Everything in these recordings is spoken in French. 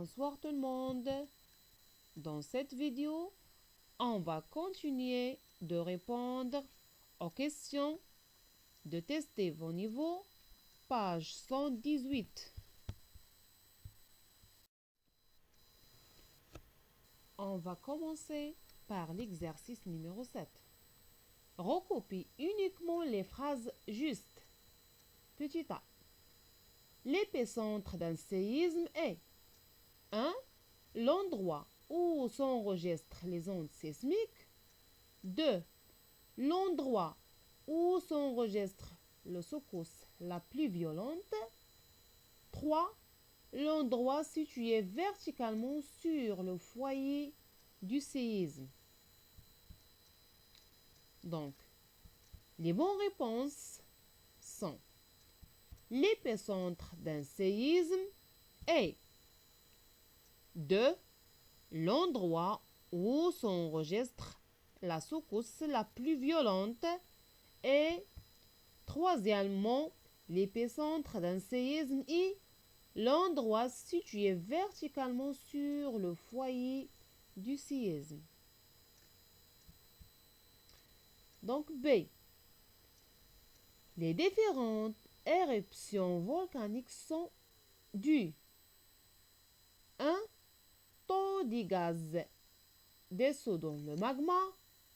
Bonsoir tout le monde. Dans cette vidéo, on va continuer de répondre aux questions, de tester vos niveaux, page 118. On va commencer par l'exercice numéro 7. Recopie uniquement les phrases justes. Petit a. L'épicentre d'un séisme est 1. L'endroit où s'enregistrent les ondes sismiques. 2. L'endroit où s'enregistre le secousse la plus violente. 3. L'endroit situé verticalement sur le foyer du séisme. Donc, les bonnes réponses sont: l'épicentre d'un séisme est 2. L'endroit où s'enregistre la secousse la plus violente. Et troisièmement, l'épicentre d'un séisme est l'endroit situé verticalement sur le foyer du séisme. Donc B. Les différentes éruptions volcaniques sont dues 1. Taux de gaz dessous dans le magma.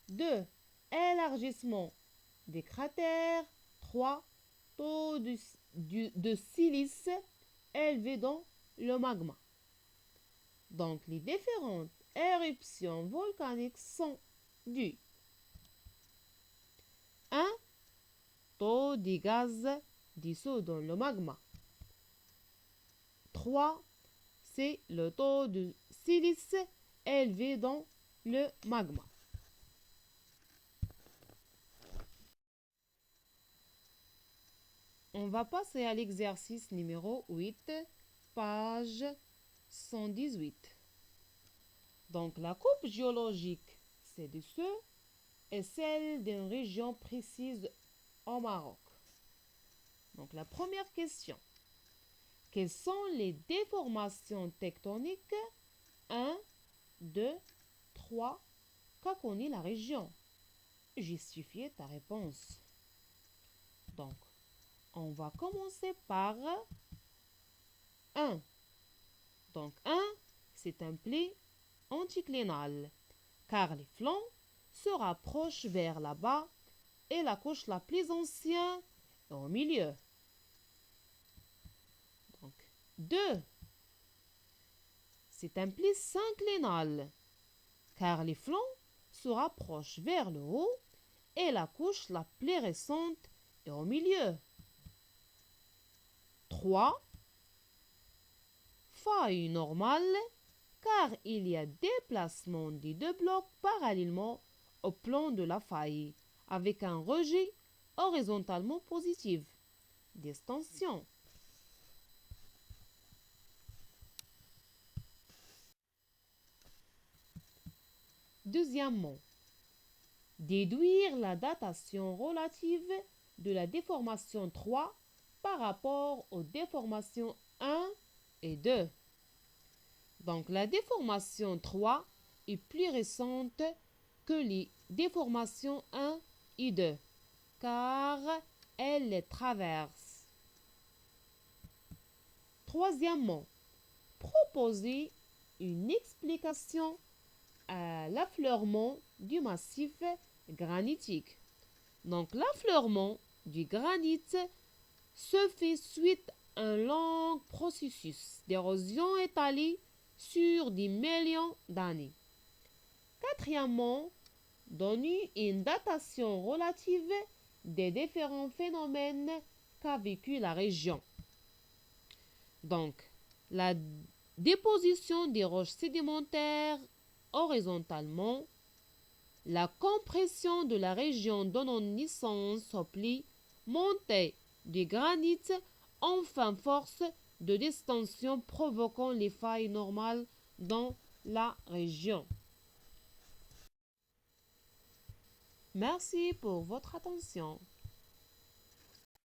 2. Élargissement des cratères. 3. Taux de silice élevé dans le magma. Donc, les différentes éruptions volcaniques sont dues 1. Taux de gaz dissous dans le magma. 3. C'est le taux de silice élevé dans le magma. On va passer à l'exercice numéro 8, page 118. Donc, la coupe géologique ci-dessus est celle d'une région précise au Maroc. Donc, la première question. Quelles sont les déformations tectoniques 1, 2, 3 qu'a connu la région? Justifiez ta réponse. Donc, on va commencer par 1. Donc 1, c'est un pli anticlinal, car les flancs se rapprochent vers là-bas et la couche la plus ancienne est au milieu. Donc 2, c'est un pli synclinal, car les flancs se rapprochent vers le haut et la couche la plus récente est au milieu. 3. Faille normale, car il y a déplacement des deux blocs parallèlement au plan de la faille, avec un rejet horizontalement positif. Distension. Deuxièmement, déduire la datation relative de la déformation 3 par rapport aux déformations 1 et 2. Donc, la déformation 3 est plus récente que les déformations 1 et 2, car elle les traverse. Troisièmement, proposer une explication à l'affleurement du massif granitique. Donc, l'affleurement du granit se fait suite à un long processus d'érosion étalée sur des millions d'années. Quatrièmement, donner une datation relative des différents phénomènes qu'a vécu la région. Donc, la déposition des roches sédimentaires horizontalement, la compression de la région donnant naissance au pli, montée du granit, enfin force de distension provoquant les failles normales dans la région. Merci pour votre attention.